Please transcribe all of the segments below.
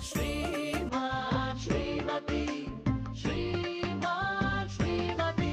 ಶ್ರೀಮಾನ್ ಶ್ರೀಮತಿ ಶ್ರೀಮಾನ್ ಶ್ರೀಮತಿ.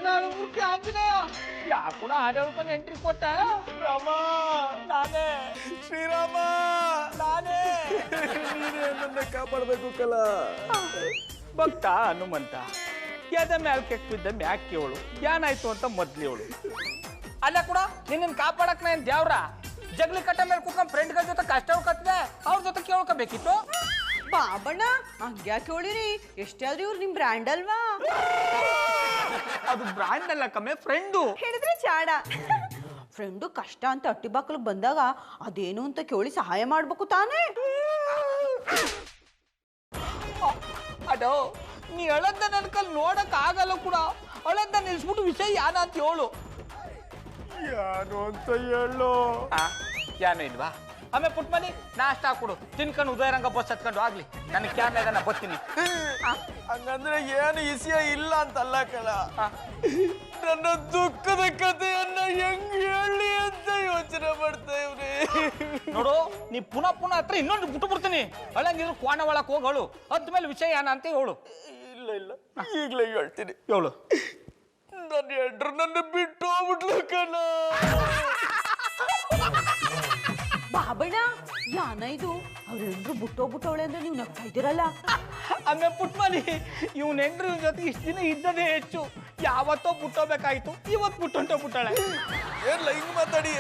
ನಾನು ಮುಖ್ಯ ಆಂಜನೇಯ ಯಾಕೂಡ ಆಡಳಿತ ಎಂಟ್ರಿ ಕೊಟ್ಟ ರಾಮ ನಾನೇ ಶ್ರೀರಾಮ ನಾನೇ ನೀನೇ ನನ್ನ ಕಾಪಾಡಬೇಕು ಕಲ. ಭಕ್ತ ಹನುಮಂತ ಎದ ಮ್ಯಾಲ್ ಕೆಕ್ಕಿದ್ದ ಮ್ಯಾಕ್ ಕೇಳು ಏನಾಯ್ತು ಅಂತ ಮೊದ್ಲೇಳು. ಅಲ್ಲ ಕೂಡ ನಿನ್ನ ಕಾಪಾಡಕ್ ನಾನು ದೇವ್ರ ಜಗ್ಲಿ ಕಟ್ಟ ಮೇಲೆ ಕೂತ್ಕೊಂಡ್ ಫ್ರೆಂಡ್ಗಳ ಜೊತೆ ಕಷ್ಟ ಕತ್ತಿದೆ ಅವ್ರ ಜೊತೆ ಕೇಳ್ಕೋಬೇಕಿತ್ತು. ಬಾಬಣ್ಣ ಹಂಗ್ಯಾಕೆ ಹೇಳಿರಿ, ಎಷ್ಟೇ ಆದ್ರೂ ಇವ್ರು ನಿಮ್ ಬ್ರ್ಯಾಂಡ್ ಅಲ್ವಾ? ಅದು ಬ್ರಾಂಡ್ ಅಲ್ಲ ಕಮ್ಮೆ, ಫ್ರೆಂಡು. ಹೇಳಿದ್ರೆ ಚಾಡ. ಫ್ರೆಂಡು ಕಷ್ಟ ಅಂತ ಅಟ್ಟಿ ಬಾಕಲಿಗೆ ಬಂದಾಗ ಅದೇನು ಅಂತ ಕೇಳಿ ಸಹಾಯ ಮಾಡ್ಬೇಕು ತಾನೇ. ಅದು ನೀ ಅಳದ್ದ ನನ್ನ ಕಲ್ ನೋಡಕ್ ಆಗಲ್ಲ ಕೂಡ. ಅಳದ್ದ ನಿಲ್ಸ್ಬಿಟ್ಟು ವಿಷಯ ಯಾನ ಅಂತ ಹೇಳು. ಯಾನು ಅಂತ ಹೇಳು. ಯಾನು ಇಲ್ವಾ? ಆಮೇಲೆ ಪುಟ್ಮನಿ ನಾಷ್ಟ ಹಾಕೊಡು, ತಿನ್ಕೊಂಡು ಉದಯರಂಗ ಬಸ್ ಹತ್ಕೊಂಡು ಆಗ್ಲಿ. ನನಗೆ ಕ್ಯಾನ್ ಇದೆ, ನಾ ಬರ್ತೀನಿ. ಹಂಗಂದ್ರೆ ಏನು ವಿಷಯ ಇಲ್ಲ ಅಂತಲ್ಲ ಕಲ. ನನ್ನ ದುಃಖದ ಕಥೆಯನ್ನ ಹೆಂಗ್ ಹೇಳಿ ಅಂತ ಯೋಚನೆ ಮಾಡ್ತಾ ಇವ್ರಿ. ನೋಡು, ನೀ ಪುನಃ ಹತ್ರ ಇನ್ನೊಂದು ಬಿಟ್ಟು ಬಿಡ್ತೀನಿ. ಅಳಂಗಿದ್ರು ಕ್ವಾಣ ಒಳಕ್ ಹೋಗೋಳು, ಅದ್ ಮೇಲೆ ವಿಷಯ ಏನ ಅಂತ ಹೇಳು. ಇಲ್ಲ ಇಲ್ಲ, ಈಗ್ಲೇ ಹೇಳ್ತೀನಿ. ಹೇಳು. ನನ್ನ ಹೆಂಡ್ರು ನನ್ನ ಬಿಟ್ಟು ಹೋಗ್ಬಿಟ್ಲು ಕಲ. ಬಾಬಣ್ಣ ಯಾನ ಇದು? ಅವ್ರೆಲ್ರು ಬಿಟ್ಟೋಗ್ಬಿಟ್ಟವಳೆ ಅಂದ್ರೆ ನೀವು ನಗ್ತಾ ಇದ್ದೀರಲ್ಲ. ಆಮೇಲೆ ಪುಟ್ಮನಿ ಇವ್ನ ಹೆಂಡ್ರು ಇವ್ನ ಜೊತೆ ಇಷ್ಟು ದಿನ ಇದ್ದದೇ ಹೆಚ್ಚು. ಯಾವತ್ತೋ ಬಿಟ್ಟೋಗ್ಬೇಕಾಯ್ತು, ಇವತ್ತು ಬಿಟ್ಟೊಂಟೋಗ್ಬಿಟ್ಟಾಳೆ. ಏನ್ಲ ಹಿಂಗ್ ಮಾತಾಡಿ?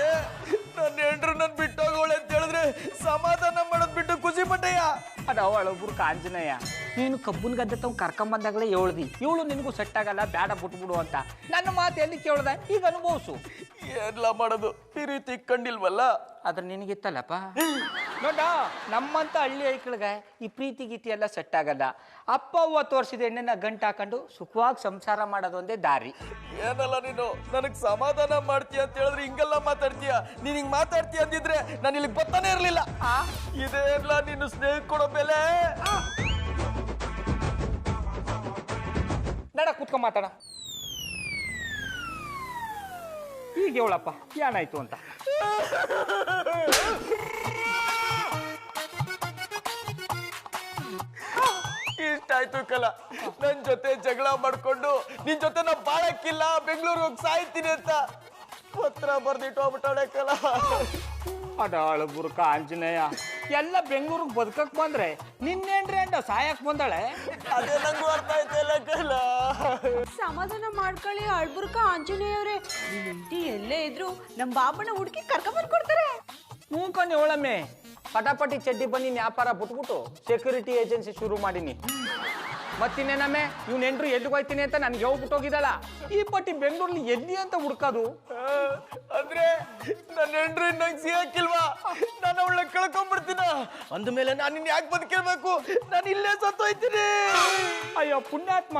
ನನ್ನ ಹೆಂಡ್ರು ನನ್ ಬಿಟ್ಟೋಗೋಳೆ ಅಂತ ಹೇಳಿದ್ರೆ ಸಮಾಧಾನ ಮಾಡೋದ್ ಬಿಟ್ಟು ಖುಷಿ ಪಟ್ಟಯ್ಯ. ಅದು ಅವಳೊಬ್ರು ಕಾಂಜನೇಯ, ನೀನು ಕಬ್ಬನ್ ಗದ್ದೆ ತಗೊಂಡು ಕರ್ಕೊಂಬಂದಾಗಲೇ ಹೇಳ್ದಿ ಇವಳು ನಿನಗೂ ಸೆಟ್ ಆಗಲ್ಲ, ಬೇಡ ಬಿಟ್ಬಿಡು ಅಂತ. ನನ್ನ ಮಾತು ಎಲ್ಲಿ ಕೇಳ್ದೆ, ಈಗ ಅನುಭವಿಸು. ಏನ್ಲ ಮಾಡೋದು, ಈ ರೀತಿ ಕಂಡಿಲ್ವಲ್ಲ. ಆದ್ರೆ ನಿನಗಿತ್ತಲ್ಲಪ್ಪ. ನೋಡ, ನಮ್ಮಂತ ಹಳ್ಳಿ ಐಕ್ಳಿಗೆ ಈ ಪ್ರೀತಿ ಗೀತಿ ಎಲ್ಲ ಸೆಟ್ ಆಗಲ್ಲ. ಅಪ್ಪ 30 ವರ್ಷದ ಎಣ್ಣೆನ ಗಂಟು ಹಾಕೊಂಡು ಸುಖವಾಗಿ ಸಂಸಾರ ಮಾಡೋದು ಒಂದೇ ದಾರಿ. ಏನಲ್ಲ ನೀನು ನನಗ್ ಸಮಾಧಾನ ಮಾಡ್ತೀಯ ಅಂತ ಹೇಳಿದ್ರೆ ಹಿಂಗೆಲ್ಲ ಮಾತಾಡ್ತೀಯ. ನೀನ್ ಹಿಂಗ್ ಮಾತಾಡ್ತೀಯ ಅಂದಿದ್ರೆ ನಾನು ಇಲ್ಲಿಗೆ ಬರ್ತಾನೆ ಇರ್ಲಿಲ್ಲ. ಇದೇನ್ಲ ನೀನು ಸ್ನೇಹ ಕೊಡೋ ಬೆಲೆ. ನಡ ಕೂತ್ಕೊಂಡ್ ಮಾತಾಡ. ಈಗ ಹೇಳಪ್ಪ ಏನಾಯ್ತು ಅಂತ. ಇಷ್ಟಾಯ್ತು ಕಲ. ನನ್ ಜೊತೆ ಜಗಳ ಮಾಡ್ಕೊಂಡು ನಿನ್ ಜೊತೆ ನಾ ಬಾಳಕ್ಕಿಲ್ಲ, ಬೆಂಗಳೂರಿಗೆ ಹೋಗಿ ಸಾಯ್ತೀನಿ ಅಂತ ಪತ್ರ ಬರ್ದಿಟ್ಟು ಹೋಗ್ಬಿಟ್ಟವಳೆ ಕಲ. ಅಡಾಳು ಬುರ್ಕ ಆಂಜನೇಯ, ಎಲ್ಲ ಬೆಂಗಳೂರಿಗೆ ಬದುಕಕ್ ಬಂದ್ರೆ ನಿನ್ನೇನ್ರಿ ಅಂಡ ಸಾಯಕ್ ಬಂದಾಳೆ. ಅದೇ ನಂಗೂ ಅರ್ಥ ಆಯ್ತಲ್ಲ ಕಲ. ಸಮಾಧಾನ ಮಾಡ್ಕೊಳ್ಳಿ ಅಳ್ಬುರ್ಕ ಆಂಜನೇಯವ್ರೆ. ನಿಮ್ ಹೆಂಡತಿ ಎಲ್ಲೇ ಇದ್ರು ನಮ್ ಬಾಬಣ್ಣ ಹುಡುಕಿ ಕರ್ಕೊಂಡ್ಬಂದ್ಕೊಡ್ತಾರೆ. ಮೂಕಂಡು ಹೇಳಮ್ಮೆ, ಪಟಾಪಟಿ ಚಡ್ಡಿ ಬನ್ನಿ ವ್ಯಾಪಾರ ಬಿಟ್ಬಿಟ್ಟು ಸೆಕ್ಯೂರಿಟಿ ಏಜೆನ್ಸಿ ಶುರು ಮಾಡೀನಿ. ಮತ್ತಿನ್ನೇನಮ್ಮೆ ಇವ್ನ ಹೆಂಡ್ರು ಎಲ್ಲಿಗೆ ಹೋಯ್ತೀನಿ ಅಂತ ನನ್ಗೆ ಹೋಗ್ಬಿಟ್ಟೋಗಿದ್ದಾಳ. ಈ ಪಟ್ಟಿ ಬೆಂಗಳೂರಲ್ಲಿ ಎಲ್ಲಿ ಅಂತ ಹುಡ್ಕೋದು. ಅಂದ್ರೆ ನನ್ನ ಹೆಂಡ್ರು ನಂಗೆ ಸಿಗಕ್ಕಿಲ್ವಾ? ನಾನು ಅವಳ ಕಳ್ಕೊಂಡ್ಬಿಡ್ತೀನ ಅಂದ್ಮೇಲೆ ನಾನು ಇನ್ ಯಾಕೆ ಬದುಕಿರ್ಬೇಕು? ನಾನು ಇಲ್ಲೇ ಸತ್ತೋಯ್ತೀನಿ. ಅಯ್ಯೋ ಪುಣ್ಯಾತ್ಮ,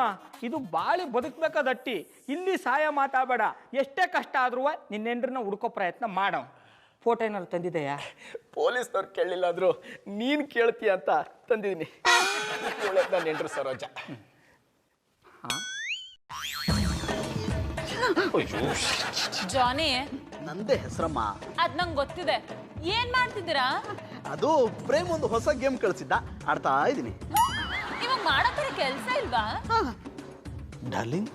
ಇದು ಬಾಳಿ ಬದುಕ್ಬೇಕಾದಟ್ಟಿ. ಇಲ್ಲಿ ಸಹಾಯ ಮಾತಾಡಬೇಡ. ಎಷ್ಟೇ ಕಷ್ಟ ಆದ್ರೂ ನಿನ್ನ ಹೆಂಡ್ರನ್ನ ಹುಡ್ಕೋ ಪ್ರಯತ್ನ ಮಾಡೋ. ಫೋಟೋ ಏನಾದ್ರು ತಂದಿದೆಯಾ? ಪೊಲೀಸ್ನವ್ರು ಕೇಳಲಿಲ್ಲ ಅಂದ್ರು ನೀನ್ ಕೇಳ್ತೀಯ ಅಂತ ತಂದಿದ್ದೀನಿ. ನನ್ನ ಹೆಂಡ್ರು ಸರೋಜ. ಜಾನಿ, ನಂದೇ ಹೆಸರಮ್ಮ. ಅದ್ ನಂಗೆ ಗೊತ್ತಿದೆ. ಏನ್ ಮಾಡ್ತಿದ್ದೀರಾ? ಅದು ಪ್ರೇಮ್ ಒಂದು ಹೊಸ ಗೇಮ್ ಕಳಿಸಿದ್ದ, ಆಡ್ತಾ ಇದ್ದೀನಿ. ಇವಾಗ ಮಾಡಕ್ಕೆ ಕೆಲ್ಸ ಇಲ್ವಾ? ಡಾರ್ಲಿಂಗ್,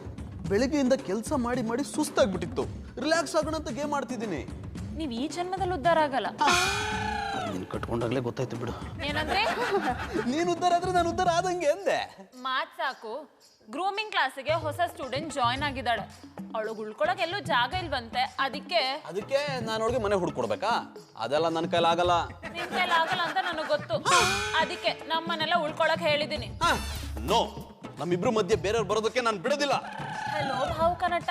ಬೆಳಗ್ಗೆಯಿಂದ ಕೆಲಸ ಮಾಡಿ ಮಾಡಿ ಸುಸ್ತಾಗ್ಬಿಟ್ಟಿತ್ತು. ರಿಲ್ಯಾಕ್ಸ್ ಆಗೋಣ ಅಂತ ಗೇಮ್ ಆಡ್ತಿದ್ದೀನಿ. ನೀವ್ ಈ ಜನ್ಮದಲ್ಲಿ ಉದ್ಧಾರ ಆಗಲ್ಲ. ನೀನ್ ಕಟ್ಕೊಂಡಾಗ್ಲೇ ಗೊತ್ತಾಯ್ತು ಬಿಡು. ಏನಂದ್ರೆ? ನೀನ್ ಉದ್ಧಾರ ಆದ್ರೆ ನಾನು ಉದ್ಧಾರ ಆದಂಗೆ ಅಂದೆ. ಮಾತ್ ಸಾಕು. ಗ್ರೂಮಿಂಗ್ ಕ್ಲಾಸಿಗೆ ಹೊಸ ಸ್ಟೂಡೆಂಟ್ ಜಾಯ್ನ್ ಆಗಿದ್ದಾಳೆ. ಅವಳು ಉಳ್ಕೊಳಕ್ ಎಲ್ಲೂ ಜಾಗ ಇಲ್ವಂತೆ. ಅದಕ್ಕೆ ನಾನು ಅವಳಿಗೆ ಮನೆ ಹುಡ್ಕೊಡ್ಬೇಕಾ? ಅದೆಲ್ಲ ನನ್ನ ಕೈಲಾಗಲ್ಲ. ನಿನ್ ಕೈಲಿ ಆಗಲ್ಲ ಅಂತ ನನಗ್ ಗೊತ್ತು. ಅದಕ್ಕೆ ನಮ್ಮನ್ನೆಲ್ಲ ಉಳ್ಕೊಳಕ್ ಹೇಳಿದೀನಿ. ನೋ, ನಮ್ಮಿಬ್ರು ಮಧ್ಯೆ ಬೇರೆಯವ್ರು ಬರೋದಕ್ಕೆ ನಾನು ಬಿಡೋದಿಲ್ಲ. ಹಲೋ ಭಾವುಕ ನಟ,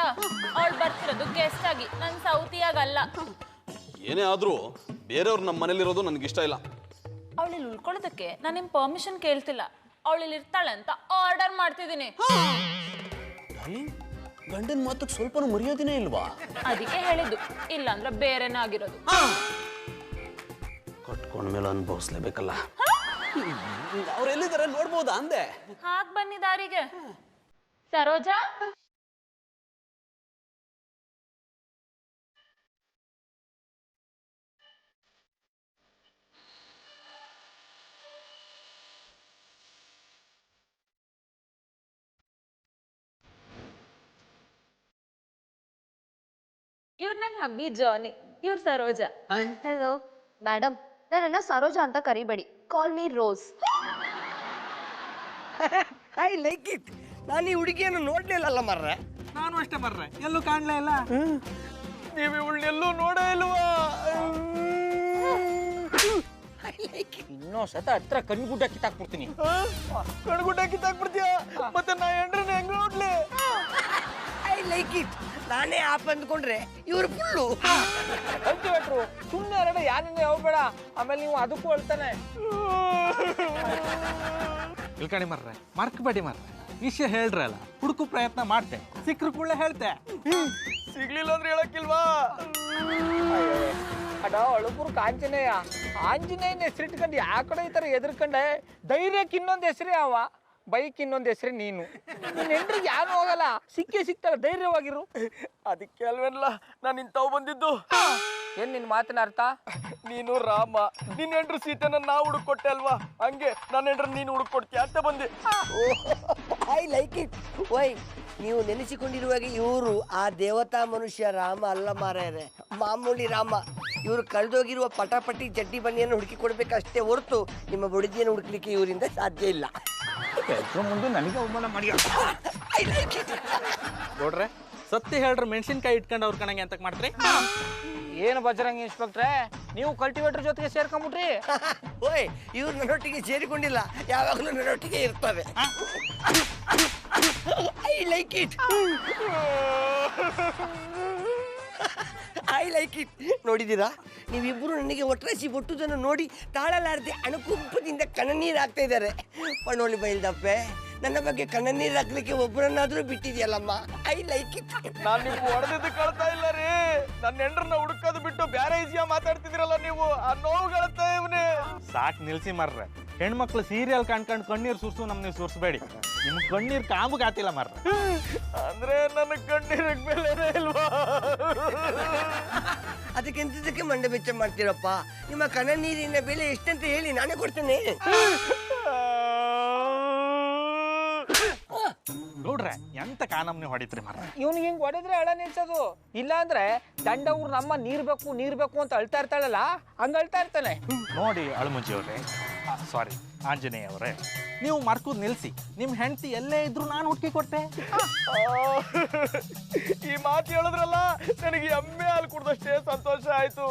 ಅವಳು ಬರ್ತಿರೋದು ಗೆಸ್ಟ್ ಆಗಿ, ನನ್ ಸೌತಿಯಾಗಲ್ಲ. ಏನೇ ಆದ್ರೂ ಬೇರೆಯವ್ರು ನಮ್ಮ ಮನೇಲಿರೋದು ನನಗೆ ಇಷ್ಟ ಇಲ್ಲ. ಅವಳಿಲ್ಲಿ ಉಳ್ಕೊಳ್ಳೋದಕ್ಕೆ ನಾನು ನಿಮ್ ಪರ್ಮಿಷನ್ ಕೇಳ್ತಿಲ್ಲ. ಅವಳಿಲ್ಲಿ ಇರ್ತಾಳೆ ಅಂತ ಆರ್ಡರ್ ಮಾಡ್ತಿದ್ದೀನಿ. ಗಂಡನ ಮಾತಕ್ಕೆ ಸ್ವಲ್ಪನೂ ಮರ್ಯಾದೆನೇ ಇಲ್ವಾ? ಅದಕ್ಕೆ ಹೇಳಿದ್ದು, ಇಲ್ಲಾಂದ್ರೆ ಬೇರೆನೇ ಆಗಿರೋದು. ಕಟ್ಕೊಂಡ್ಮೇಲೆ ಅನುಭವಿಸ್ಲೇಬೇಕಲ್ಲ. ಅವ್ರು ಎಲ್ಲಿದ್ದಾರೆ ನೋಡ್ಬೋದಾ ಅಂದೆ? ಹಾಕ್ ಬನ್ನಿ ದಾರಿಗೆ. ಸರೋಜಾ, ಇವ್ರು ನನ್ನ ಹಬ್ಬಿ ಜಾನಿ, ಇವ್ರು ಸರೋಜಾ. ಹಲೋ ಮೇಡಮ್, ನನ್ನನ್ನ ಸರೋಜಾ ಅಂತ ಕರಿಬೇಡಿ, call me Rose. I like it. ನಾನು ಈ ಹುಡುಗಿಯನ್ನು ನೋಡ್ಲಿಲ್ಲಲ್ಲ ಮರ್ರೆ. ನಾನು ಅಷ್ಟೇ ಬರ್ರೆ, ಎಲ್ಲೂ ಕಾಣ್ಲೇ ಇಲ್ಲ. ನೀವು ಇವಳನ್ನೆಲ್ಲೂ ನೋಡೇ ಇಲ್ವಾ? ಇನ್ನೊಂದ್ ಸತ ಹತ್ರ ಕಣ್ಗುಡ್ಡ ಕಿತ್ತಾಕ್ಬಿಡ್ತೀನಿ. ಕಣ್ಗುಡ್ಡ ಕಿತ್ತಾಕ್ಬಿಡ್ತೀಯ? ಮತ್ತೆ ನಾ ಹೆಂಡ್ರನ್ನ ಹೆಂಗ್ ನೋಡ್ಲಿ? I like it. ನಾನೇ ಆಪ್ ಅಂದ್ಕೊಂಡ್ರೆ ಇವ್ರು ಫುಲ್ಲು ಕಲ್ತಿವೇಟ್ರು. ಸುಮ್ಮನೆ ಎರಡು ಯಾರಿಂದ ಹೋಗ್ಬೇಡ, ಆಮೇಲೆ ನೀವು ಅದಕ್ಕೂ ಹೇಳ್ತಾನೆ. ಇಲ್ಕಣಿ ಮರ್ರೆ, ಮರ್ಕಬೇಡಿ ಮರ್ರೆ, ವಿಷಯ ಹೇಳ್ರಲ್ಲ, ಹುಡುಕು ಪ್ರಯತ್ನ ಮಾಡ್ತೆ, ಸಿಕ್ಕರು ಕೂಡ ಹೇಳ್ತೆ. ಸಿಗ್ಲಿಲ್ಲ ಅಂದ್ರೆ ಹೇಳಕ್ಕಿಲ್ವಾ? ಅಡ ಅಳುಪುರ್ ಆಂಜನೇಯ, ಆಂಜನೇಯನ ಹೆಸರಿಟ್ಕೊಂಡು ಯಾ ಕಡೆ ಈ ಥರ ಎದುರ್ಕೊಂಡೆ? ಧೈರ್ಯಕ್ಕೆ ಇನ್ನೊಂದು ಹೆಸರೇ ಅವ, ಬೈಕ್ ಇನ್ನೊಂದು ಹೆಸರೇ ನೀನು. ನಿನ್ನ ಹೆಂಡ್ರಿಗೆ ಯಾರು ಹೋಗಲ್ಲ, ಸಿಕ್ಕೇ ಸಿಗ್ತಾಳೆ, ಧೈರ್ಯವಾಗಿರು. ಅದಕ್ಕೆ ಅಲ್ವೇನಲ್ಲ ನಾನು ಇಂಥವು ಬಂದಿದ್ದು. ಏನ್ ನಿನ್ನ ಮಾತಿನ ಅರ್ಥ? ನೀನು ರಾಮ, ನಿನ್ನ ಹೆಂಡ್ರು ಸೀತೆನ ನಾ ಹುಡುಕೊಟ್ಟೆ ಅಲ್ವಾ, ಹಂಗೆ ನನ್ನ ಹೆಂಡ್ರ ನೀನು ಹುಡುಕೊಡ್ತೀಯ ಅಂತ ಬಂದೆ. I like it. ವೈ ನೀವು ನೆನೆಸಿಕೊಂಡಿರುವಾಗ ಇವರು ಆ ದೇವತಾ ಮನುಷ್ಯ ರಾಮ ಅಲ್ಲ ಮಾರಾಯರೆ, ಮಾಮೂಲಿ ರಾಮ. ಇವರು ಕಳೆದೋಗಿರುವ ಪಟಾಪಟಿ ಜಡ್ಡಿ ಬನ್ನಿಯನ್ನು ಹುಡುಕಿ ಕೊಡ್ಬೇಕಷ್ಟೇ ಹೊರತು ನಿಮ್ಮ ಬುಡದಿಯನ್ನು ಹುಡುಕ್ಲಿಕ್ಕೆ ಇವರಿಂದ ಸಾಧ್ಯ ಇಲ್ಲ. ಮುಂದೆ ನನಗೆ ಅವಮಾನ ಮಾಡಿ. I like it. ನೋಡ್ರೆ, ಸತ್ಯ ಹೇಳ್ರೆ ಮೆಣಸಿನ್ಕಾಯಿ ಇಟ್ಕೊಂಡು ಅವ್ರ ಕಣಂಗೆ ಅಂತ ಮಾಡ್ತ್ರಿ. ಏನು ಬಜರಂಗಿ ಇನ್ಸ್ಪೆಕ್ಟ್ರೆ, ನೀವು ಕಲ್ಟಿವೇಟರ್ ಜೊತೆಗೆ ಸೇರ್ಕೊಂಬಿಟ್ರಿ? ಓಯ್, ಇವ್ರು ನನ್ನೊಟ್ಟಿಗೆ ಸೇರಿಕೊಂಡಿಲ್ಲ, ಯಾವಾಗಲೂ ನನ್ನೊಟ್ಟಿಗೆ ಇರ್ತವೆ. I like it. I like it. ನೋಡಿದ್ದೀರಾ, ನೀವಿಬ್ಬರು ನನಗೆ ಒಟ್ರಾಸಿ ಬೊಟ್ಟುದನ್ನು ನೋಡಿ ತಾಳಲಾರದೆ ಅಣುಕುಂಪದಿಂದ ಕಣ್ಣನೀರು ಹಾಕ್ತಾ ಇದ್ದಾರೆ. ಪಣ್ಣೋಳಿ ಬೈಲ್ದಪ್ಪೆ, ನನ್ನ ಬಗ್ಗೆ ಕಣ್ಣನೀರು ಹಾಕ್ಲಿಕ್ಕೆ ಒಬ್ಬರನ್ನಾದ್ರೂ ಬಿಟ್ಟಿದ್ಯಲ್ಲಮ್ಮ. I like it. ನಾನು ನೀವು ಹೊಡೆದಿದ್ದು ಕಳ್ತಾ ಇಲ್ಲ ರೀ, ನನ್ನ ಹೆಂಡ್ರನ್ನ ಹುಡುಕೋದು ಬಿಟ್ಟು ಬೇರೆ ಈಸಿಯಾ ಮಾತಾಡ್ತಿದ್ದೀರಲ್ಲ ನೀವು, ಆ ನೋವು ಕಳ್ತಾ ಇವನೇ. ಸಾಕ್ ನಿಲ್ಸಿ ಮರ್ರೆ, ಹೆಣ್ಮಕ್ಳು ಸೀರಿಯಲ್ ಕಾಣ್ಕೊಂಡು ಕಣ್ಣೀರು ಸುರ್ಸು ನಮ್ ನೀವು ಸುರ್ಸ್ಬೇಡಿ. ನಿಮ್ಗೆ ಕಣ್ಣೀರು ಕಾಮುಗ್ ಆತಿಲ್ಲ ಮರ್ರೆ. ಅಂದ್ರೆ ನನ್ನ ಕಣ್ಣೀರಿಗೆ ಬೆಲೆನೇ ಇಲ್ವಾ? ಅದಕ್ಕೆಂತದಕ್ಕೆ ಮಂಡ ಬೆಚ್ಚ ಮಾಡ್ತೀರಪ್ಪ? ನಿಮ್ಮ ಕಣ್ಣನೀರಿನ ಬೆಲೆ ಎಷ್ಟಂತ ಹೇಳಿ ನಾನೇ ಕೊಡ್ತೇನೆ. ನೋಡ್ರೆ, ಎಂತ ಕಾನಮ್ನೆ ಹೊಡಿತ್ರಿ ಮರ್ರೆ. ಇವ್ನಿಗೆ ಹಿಂಗೆ ಹೊಡೆದ್ರೆ ಅಳ ನಿಲ್ಸೋದು, ಇಲ್ಲ ಅಂದ್ರೆ ದಂಡ ಊರು ನಮ್ಮ ನೀರ್ ಬೇಕು ಅಂತ ಅಳ್ತಾ ಇರ್ತಾಳಲ್ಲ, ಹಂಗ ಅಳ್ತಾ ಇರ್ತಾನೆ. ನೋಡಿ ಅಳುಮುಂಜಿ ಅವ್ರೆ, ಸಾರಿ ಆಂಜನೇಯ ಅವರೇ, ನೀವು ಮರ್ಕೂದ್ ನಿಲ್ಸಿ. ನಿಮ್ ಹೆಂಡತಿ ಎಲ್ಲೇ ಇದ್ರು ನಾನು ಹುಡುಕಿ ಕೊಡ್ತೆ. ಈ ಮಾತು ಹೇಳಿದ್ರಲ್ಲ, ನನಗೆ ಎಮ್ಮೆ ಹಾಲು ಕುಡ್ದಷ್ಟೇ ಸಂತೋಷ ಆಯ್ತು.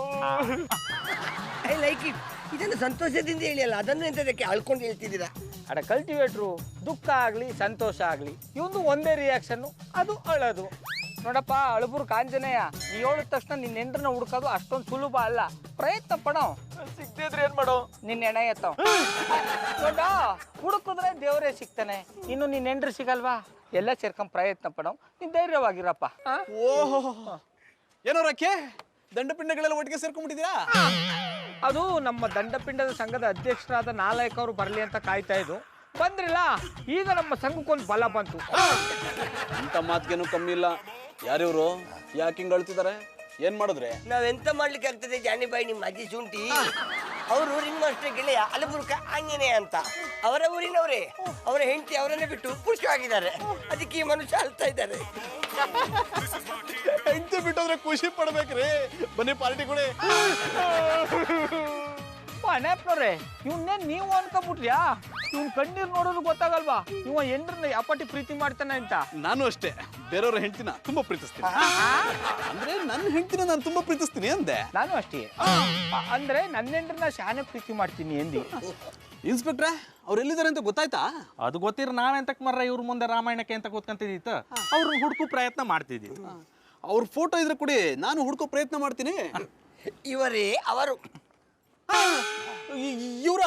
I like it. ಇದನ್ನು ಸಂತೋಷದಿಂದ ಹೇಳಿಯಲ್ಲ, ಅದನ್ನು ಎಂತದಕ್ಕೆ ಅಳ್ಕೊಂಡು ಹೇಳ್ತಿದ್ದೀರಾ? ಅಡ ಕಲ್ಟಿವೇಟ್ರು, ದುಃಖ ಆಗ್ಲಿ ಸಂತೋಷ ಆಗ್ಲಿ ಇವಂದು ಒಂದೇ ರಿಯಾಕ್ಷನ್ನು, ಅದು ಅಳೋದು. ನೋಡಪ್ಪ ಅಳುಬುರ್ ಕಾಂಜನೇಯ, ನೀ ಹೇಳಿದ ತಕ್ಷಣ ನಿನ್ನ ಹೆಂಡ್ರನ್ನ ಹುಡ್ಕೋದು ಅಷ್ಟೊಂದು ಸುಲಭ ಅಲ್ಲ, ಪ್ರಯತ್ನ ಪಡೋ. ಸಿಗದೆ ಇದ್ರೆ ಏನ್ ಮಾಡೋ? ನಿನ್ನ ಎಣ ಎತ್ತವ ನೋಡ, ಹುಡುಕಿದ್ರೆ ದೇವರೇ ಸಿಗ್ತಾನೆ. ಇನ್ನು ನಿನ್ನ ಹೆಂಡ್ರು ಸಿಗಲ್ವಾ? ಎಲ್ಲ ಸೇರ್ಕೊಂಡ್ ಪ್ರಯತ್ನ ಪಡೋ, ನೀನ್ ಧೈರ್ಯವಾಗಿರಪ್ಪ. ಓಹೋ, ಏನೋ ರಕ್ಕೆ ದಂಡಪಿಂಡಗಳೆಲ್ಲ ಒಟ್ಟಿಗೆ ಸೇರ್ಕೊಂಡ್ಬಿಟ್ಟಿದ್ದೀರಾ? ಅದು ನಮ್ಮ ದಂಡಪಿಂಡದ ಸಂಘದ ಅಧ್ಯಕ್ಷರಾದ ನಾಲಾಯಕ್ ಅವರು ಬರಲಿ ಅಂತ ಕಾಯ್ತಾ ಇದ್ದು, ಬಂದ್ರಿಲ್ಲ. ಈಗ ನಮ್ಮ ಸಂಘಕ್ಕೊಂದು ಬಲ ಬಂತು. ಇಂಥ ಮಾತಿಗೇನು ಕಮ್ಮಿ ಇಲ್ಲ. ಯಾರಿವ್ರು? ಯಾಕೆ ಹಿಂಗೆ ಅಳ್ತಿದ್ದಾರೆ? ಏನ್ ಮಾಡಿದ್ರೆ? ನಾವೆಂತ ಮಾಡ್ಲಿಕ್ಕೆ ಆಗ್ತದೆ ಜಾನಿಬಾಯಿ, ನಿಮ್ಮ ಅಜ್ಜಿ ಶುಂಠಿ. ಅವರು ರಿಂಗ್ ಮಾಸ್ಟರ್ ಗೆಳೆಯ ಅಲಬುರ್ಕ ಆಂಜನೇಯ ಅಂತ, ಅವರ ಊರಿನವರೇ. ಅವರ ಹೆಂಡತಿ ಅವರನ್ನೇ ಬಿಟ್ಟು ಪುರುಷವಾಗಿದ್ದಾರೆ, ಅದಕ್ಕೆ ಈ ಮನುಷ್ಯ ಅಳ್ತಾ ಇದ್ದಾರೆ. ಹೆಂಡತಿ ಬಿಟ್ಟೋದ್ರೆ ಖುಷಿ ಪಡ್ಬೇಕ್ರಿ. ಬನ್ನಿ ಪಾರ್ಟಿ ಕೊಡಿ. ಅನೇಪ್ನವ್ರೆ, ಇವನ್ನೇನ್ ನೀವು ಅನ್ಕೊಂಬಿಟ್ರ್ಯಾ? ಇವ್ನ ಕಣ್ಣೀರ್ ನೋಡೋದು ಗೊತ್ತಾಗಲ್ವಾ ಇವ ಹೆಂಡ್ರನ್ನ ಯಾಪಟ್ಟಿ ಪ್ರೀತಿ ಮಾಡ್ತಾನೆ ಅಂತ? ನಾನು ಅಷ್ಟೇ, ಬೇರೆಯವ್ರ ಹೆಂಡತಿನ ತುಂಬಾ ಪ್ರೀತಿಸ್ತೀನಿ. ಅಂದ್ರೆ ನನ್ನ ಹೆಂಡತಿನ ನಾನು ತುಂಬಾ ಪ್ರೀತಿಸ್ತೀನಿ ಅಂದೆ. ನಾನು ಅಷ್ಟೇ, ಅಂದ್ರೆ ನನ್ನ ಹೆಂಡ್ರನ್ನ ಶಾನೆ ಪ್ರೀತಿ ಮಾಡ್ತೀನಿ ಎಂದಿ. ಇನ್ಸ್ಪೆಕ್ಟ್ರೆ ಅವ್ರು ಎಲ್ಲಿದ್ದಾರೆ ಅಂತ ಗೊತ್ತಾಯ್ತಾ? ಅದು ಗೊತ್ತಿರ ನಾವೆಂತಕ್ಕೆ ಮರ್ರ ಇವ್ರ ಮುಂದೆ ರಾಮಾಯಣಕ್ಕೆ ಅಂತ ಕೂತ್ಕೊಂತಿದ್ದಿತ್ತು. ಅವ್ರನ್ನ ಹುಡುಕು ಪ್ರಯತ್ನ ಮಾಡ್ತಿದ್ವಿ. ಅವ್ರ ಫೋಟೋ ಇದ್ರೆ ಕೊಡಿ, ನಾನು ಹುಡ್ಕೋ ಪ್ರಯತ್ನ ಮಾಡ್ತೀನಿ. ಇವರೇ ಅವರು. ಇವರ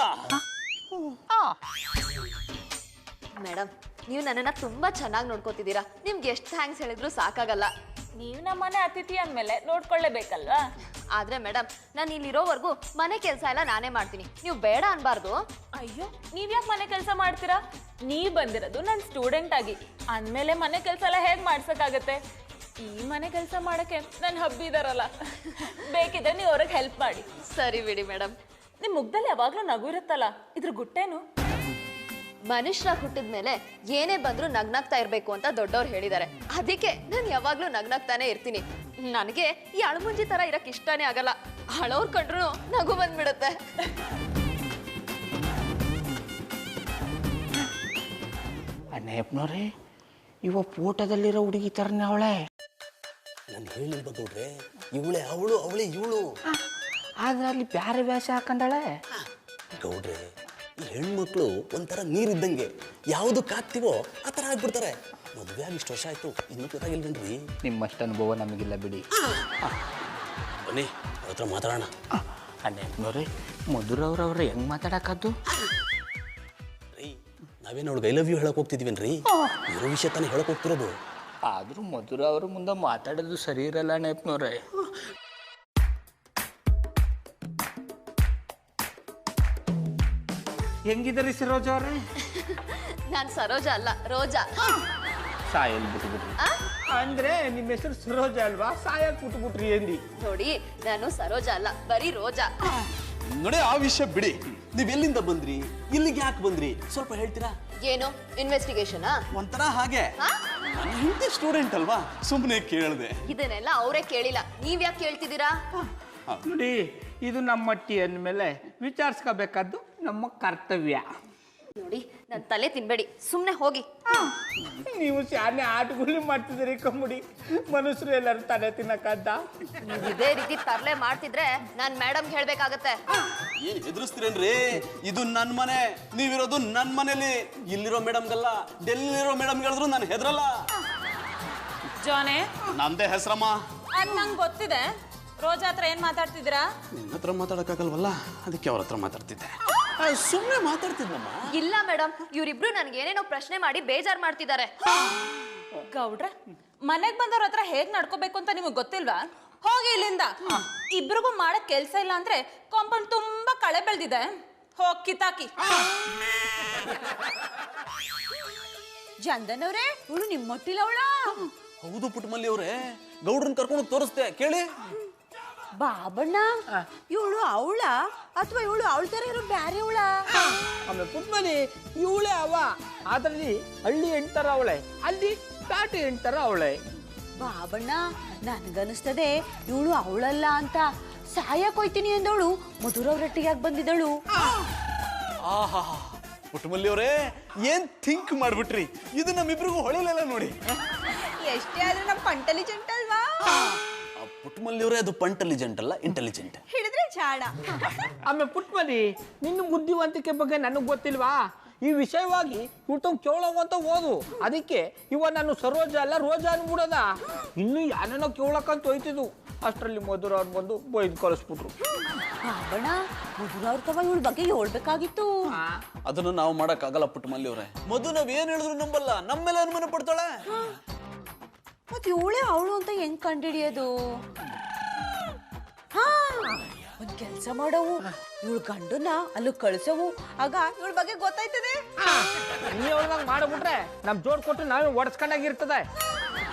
ಮೇಡಮ್, ನೀವು ನನ್ನನ್ನ ತುಂಬಾ ಚೆನ್ನಾಗಿ ನೋಡ್ಕೋತಿದ್ದೀರಾ. ನಿಮ್ಗೆ ಎಷ್ಟು ಥ್ಯಾಂಕ್ಸ್ ಹೇಳಿದ್ರು ಸಾಕಾಗಲ್ಲ. ನೀವು ನಮ್ಮನೆ ಅತಿಥಿ ಅಂದಮೇಲೆ ನೋಡ್ಕೊಳ್ಳೇಬೇಕಲ್ವಾ? ಆದ್ರೆ ಮೇಡಮ್, ನಾನು ಇಲ್ಲಿರೋವರೆಗೂ ಮನೆ ಕೆಲಸ ಎಲ್ಲ ನಾನೇ ಮಾಡ್ತೀನಿ. ನೀವು ಬೇಡ ಅನ್ಬಾರ್ದು. ಅಯ್ಯೋ, ನೀವ್ಯಾಕೆ ಮನೆ ಕೆಲಸ ಮಾಡ್ತೀರಾ? ನೀವ್ ಬಂದಿರೋದು ನನ್ನ ಸ್ಟೂಡೆಂಟ್ ಆಗಿ ಅಂದಮೇಲೆ ಮನೆ ಕೆಲಸ ಎಲ್ಲ ಹೇಗೆ ಮಾಡ್ಸಕ್ಕಾಗತ್ತೆ? ಈ ಮನೆ ಕೆಲಸ ಮಾಡಕ್ಕೆ ನನ್ನ ಹಬ್ಬಿ ಇದಾರಲ್ಲ, ಬೇಕಿದ್ರೆ ನೀವು ಅವ್ರಿಗೆ ಹೆಲ್ಪ್ ಮಾಡಿ. ಸರಿ ಬಿಡಿ ಮೇಡಮ್. ನಿಮ್ ಮುಗ್ದಲ್ಲಿ ಯಾವಾಗ್ಲೂ ನಗು ಇರುತ್ತಲ್ಲ, ಇದ್ರ ಗುಟ್ಟೇನು? ಮನುಷ್ಯ ಹುಟ್ಟಿದ್ಮೇಲೆ ಏನೇ ಬಂದ್ರು ನಗ್ನಾಗ್ತಾ ಇರ್ಬೇಕು ಅಂತ ದೊಡ್ಡವ್ರು ಹೇಳಿದ್ದಾರೆ. ಅದಕ್ಕೆ ನಾನು ಯಾವಾಗ್ಲೂ ನಗ್ನಾಗ್ತಾನೆ ಇರ್ತೀನಿ. ನನಗೆ ಈ ಅಳಮುಂಜಿ ತರ ಇರಕ್ ಇಷ್ಟನೇ ಆಗಲ್ಲ. ಅಳೋರ್ ಕಂಡ್ರು ನಗು ಬಂದ್ಬಿಡುತ್ತೆ. ಅಣ್ಣಪ್ಪನವ್ರೆ, ಇವ ಫೋಟೋದಲ್ಲಿರೋ ಹುಡುಗಿ ಥರನೇ ಅವಳೆ. ನಾನು ಹೇಳಿಲ್ವ ಗೌಡ್ರೆ, ಇವಳೆ ಅವಳು, ಅವಳೇ ಇವಳು. ಆದ್ರೆ ಅಲ್ಲಿ ಬ್ಯಾರೆ ವೇಷ ಹಾಕೊಂಡಾಳೆ. ಗೌಡ್ರೆ, ಈ ಹೆಣ್ಮಕ್ಳು ಒಂಥರ ನೀರಿದ್ದಂಗೆ, ಯಾವುದಕ್ಕೆ ಹಾಕ್ತಿವೋ ಆ ಥರ ಆಗ್ಬಿಡ್ತಾರೆ. ಮದುವೆ ಆಗಿ ಇಷ್ಟು ವರ್ಷ ಆಯ್ತು, ಇನ್ನೂ ಗೊತ್ತಾಗಿಲ್ವೇನ್ರಿ? ನಿಮ್ಮಷ್ಟು ಅನುಭವ ನಮಗಿಲ್ಲ ಬಿಡಿ. ಬನ್ನಿ ಅವ್ರ ಹತ್ರ ಮಾತಾಡೋಣ. ಅಣ್ಣಪ್ಪನವ್ರೆ, ಮಧುರವ್ರವ್ರೆ ಹೆಂಗ್ ಮಾತಾಡಕ್ಕದ್ದು? ರೀ, ನಾವೇನು ಅವಳಿಗೆ ಐ ಲವ್ ಯು ಹೇಳಕ್ ಹೋಗ್ತಿದ್ವೇನ್ರಿ? ಇರೋ ವಿಷಯ ತಾನೇ ಹೇಳಕ್ ಹೋಗ್ತಿರೋದು. ಆದ್ರೂ ಮಧುರ ಅವ್ರ ಮುಂದೆ ಮಾತಾಡೋದು ಸರಿ ಇರಲ್ಲ ಅಣ್ಣಪ್ಪನವ್ರೆ. ಹೆಂಗಿದ್ರಿ ಸರೋಜ ಅವ್ರೆ? ನಾನ್ ಸರೋಜ ಅಲ್ಲ, ರೋಜಾ. ಸಾಯಲ್ ಬಿಟ್ಬಿಟ್ರಿ. ಅಂದ್ರೆ ನಿಮ್ಮ ಹೆಸರು ಸರೋಜ ಅಲ್ವಾ? ಸಾಯಲ್ ಬಿಟ್ಬಿಟ್ರಿ ಎಂದಿ. ನೋಡಿ, ನಾನು ಸರೋಜ ಅಲ್ಲ, ಬರೀ ರೋಜಾ. ನೋಡಿ, ಆ ವಿಷಯ ಬಿಡಿ. ನೀವ್ ಎಲ್ಲಿಂದ ಬಂದ್ರಿ, ಇಲ್ಲಿಗೆ ಯಾಕೆ ಬಂದ್ರಿ ಸ್ವಲ್ಪ ಹೇಳ್ತೀರಾ? ಏನು ಇನ್ವೆಸ್ಟಿಗೇಷನ್? ಒಂಥರ ಹಾಗೆ. ನನ್ನ ಹೆಂಡತಿ ಸ್ಟೂಡೆಂಟ್ ಅಲ್ವಾ, ಸುಮ್ಮನೆ ಕೇಳಿದೆ. ಇದನ್ನೆಲ್ಲ ಅವರೇ ಕೇಳಿಲ್ಲ, ನೀವ್ ಯಾಕೆ ಕೇಳ್ತಿದ್ದೀರಾ? ನೋಡಿ, ಇದು ನಮ್ಮ ಟಿ ಅಂದಮೇಲೆ ವಿಚಾರಿಸ್ಕೋಬೇಕಾದ್ದು ನಮ್ಮ ಕರ್ತವ್ಯ. ನೋಡಿ, ನನ್ನ ತಲೆ ತಿನ್ಬೇಡಿ, ಸುಮ್ಮನೆ ಹೋಗಿ. ನೀವು ಶಾನೆ ಆಟಗಳು ಮಾಡ್ತಿದ್ದೀರಿ ಕಮ್ಮುಡಿ. ಮನುಷ್ಯರು ಎಲ್ಲರೂ ತಲೆ ತಿನ್ನಕ್ಕದ್ದ? ನೀವು ಇದೇ ರೀತಿ ತರಲೆ ಮಾಡ್ತಿದ್ರೆ ನಾನ್ ಮೇಡಮ್ ಹೇಳ್ಬೇಕಾಗತ್ತೆ. ಏನ್ ಹೆದರ್ಸ್ತೀರೇನ್ರಿ? ಇದು ನನ್ ಮನೆ, ನೀವಿರೋದು ನನ್ ಮನೇಲಿ. ಇಲ್ಲಿರೋ ಮೇಡಮ್ಗಲ್ಲ, ಡೆಲ್ಲಿರೋ ಮೇಡಮ್ ಹೇಳಿದ್ರು ನಾನು ಹೆದರಲ್ಲ. ಜಾನೆ, ನಂದೇ ಹೆಸರಮ್ಮ. ಅದ್ ನಂಗೆ ಗೊತ್ತಿದೆ. ರೋಜಾ ಹತ್ರ ಏನ್ ಮಾತಾಡ್ತಿದ್ದೀರಾ? ನಿನ್ನ ಹತ್ರ ಮಾತಾಡಕ್ಕಾಗಲ್ವಲ್ಲ, ಅದಕ್ಕೆ ಅವ್ರ ಹತ್ರ ಮಾತಾಡ್ತಿದ್ದೆ. ಸುಮ್ಮನೆ ಮಾತಾಡ್ತಿದ್ನಮ್ಮ. ಇಲ್ಲ ಮೇಡಮ್, ಇವ್ರಿಬ್ರು ನನ್ಗೆ ಏನೇನೋ ಪ್ರಶ್ನೆ ಮಾಡಿ ಬೇಜಾರ್ ಮಾಡ್ತಿದ್ದಾರೆ. ಗೌಡ್ರ, ಮನೆಗ್ ಬಂದವ್ರ ಹತ್ರ ಹೇಗ್ ನಡ್ಕೋಬೇಕು ಅಂತ ನಿಮಗ್ ಗೊತ್ತಿಲ್ವಾ? ಹೋಗಿ ಇಲ್ಲಿಂದ. ಇಬ್ರಿಗೂ ಮಾಡಕ್ ಕೆಲ್ಸ ಇಲ್ಲ ಅಂದ್ರೆ ಕಾಂಪೌಂಡ್ ತುಂಬಾ ಕಳೆ ಬೆಳ್ದಿದೆ, ಹೋಗ್ ಕಿತಾಕಿ. ಚಂದನ್ ಅವ್ರೆ, ಇವಳು ನಿಮ್ಮ ಮಟ್ಟಿಲ ಅವಳ? ಹೌದು ಪುಟ್ಟಮಲ್ಲಿ ಅವ್ರೆ, ಗೌಡ್ರನ್ ಕರ್ಕೊಂಡು ತೋರಿಸ್ತೆ, ಕೇಳಿ. ಬಾಬಣ್ಣ, ಇವಳು ಅವಳ ಅಥವಾ ಇವಳು ಅವಳ ತರ ಇರೋ ಬ್ಯಾರೆ ಅವಳ? ಆಮೇಲೆ ಪುಟ್ಮನಿ ಇವಳೆ ಅವ. ಅದ್ರಲ್ಲಿ ಹಳ್ಳಿ ಹೆಣ್ತರ ಅವಳೆ, ಅಲ್ಲಿ ಟಾಟಿ ಹೆಣ್ತರ ಅವಳೆ. ಬಾಬಣ್ಣ, ನನ್ಗನಿಸ್ತದೆ ಇವಳು ಅವಳಲ್ಲ ಅಂತ. ಸಾಯಕ್ ಹೋಯ್ತೀನಿ ಅಂದವಳು ಮಧುರವ್ರೊಟ್ಟಿಗೆ ಬಂದಿದ್ದಳು. ಆಹಾ, ಪುಟ್ಟಮಲ್ಲಿ ಅವರೇ, ಏನ್ ಥಿಂಕ್ ಮಾಡ್ಬಿಟ್ರಿ. ಇದು ನಮ್ಮಿಬ್ರಿಗೂ ಹೊಳಿಲೆಲ್ಲ ನೋಡಿ. ಎಷ್ಟೇ ಆದ್ರೂ ನಮ್ಮ ಪಂಟಲಿಜೆಂಟ್ ಅಲ್ವಾ? ಪುಟ್ಟಮಲ್ಲಿ ಅವರೇ, ಅದು ಪಂಟಲಿಜೆಂಟ್ ಅಲ್ಲ, ಇಂಟೆಲಿಜೆಂಟ್. ಹಿಡಿದ್ರೆ ಚಾಡ. ಆಮೇಲೆ ಪುಟ್ಮನಿ, ನಿನ್ನ ಬುದ್ಧಿವಂತಿಕೆ ಬಗ್ಗೆ ನನಗೆ ಗೊತ್ತಿಲ್ವಾ? ಈ ವಿಷಯವಾಗಿ ಇವ್ರು ಕೇಳೋವಂತ ಓದು. ಅದಕ್ಕೆ ಇವ ನಾನು ಸರೋಜ ಅಲ್ಲ ರೋಜಾ ಅನ್ಬಿಡೋದ. ಇನ್ನು ಯಾನೇನೋ ಕೇಳಕ್ಕಂತ ಹೋಯ್ತಿದ್ವು, ಅಷ್ಟರಲ್ಲಿ ಮಧುರ ಅವ್ರು ಬಂದು ಬೈದು ಕಳಿಸ್ಬಿಟ್ರು. ಬಾಬಣ್ಣ, ಮಧುರವ್ರ ತವ ಇವಳ ಬಗ್ಗೆ ಹೇಳ್ಬೇಕಾಗಿತ್ತು. ಅದನ್ನು ನಾವು ಮಾಡಕ್ಕಾಗಲ್ಲ ಪುಟ್ಟಮಲ್ಲಿ ಅವರೇ. ಮಧು ನಾವ್ ಏನ್ ಹೇಳಿದ್ರು ನಂಬಲ್ಲ, ನಮ್ಮೆಲ್ಲ ಅನುಮಾನ ಪಡ್ತಾಳೆ. ಮತ್ ಇವಳೇ ಅವಳು ಅಂತ ಹೆಂಗ್ ಕಂಡಿಡಿಯೋದು? ಹಾ, ಒಂದ್ ಕೆಲ್ಸ ಮಾಡವು, ಇವಳು ಗಂಡನ್ನ ಅಲ್ಲಿ ಕಳ್ಸವು, ಆಗ ಇವಳ ಬಗ್ಗೆ ಗೊತ್ತಾಯ್ತದೆ. ನೀವು ನಂಗೆ ಮಾಡಿಬಿಟ್ರೆ ನಮ್ ಜೋಡ್ ಕೊಟ್ಟು ನಾವೇ ಒಡ್ಸ್ಕೊಂಡಾಗಿರ್ತದೆ.